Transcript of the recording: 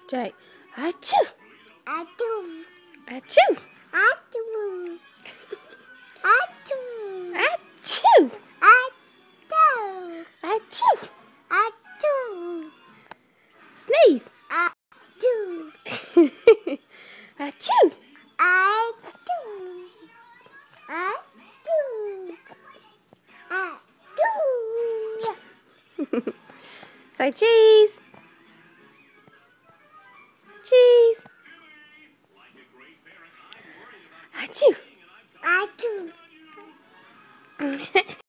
Jay. Achoo. Achoo. Achoo. Achoo. Achoo. Achoo. Achoo. Achoo. Achoo. Sneeze. Achoo. Achoo. Achoo. Achoo. Achoo. Say cheese. Cheese. Achoo. Achoo.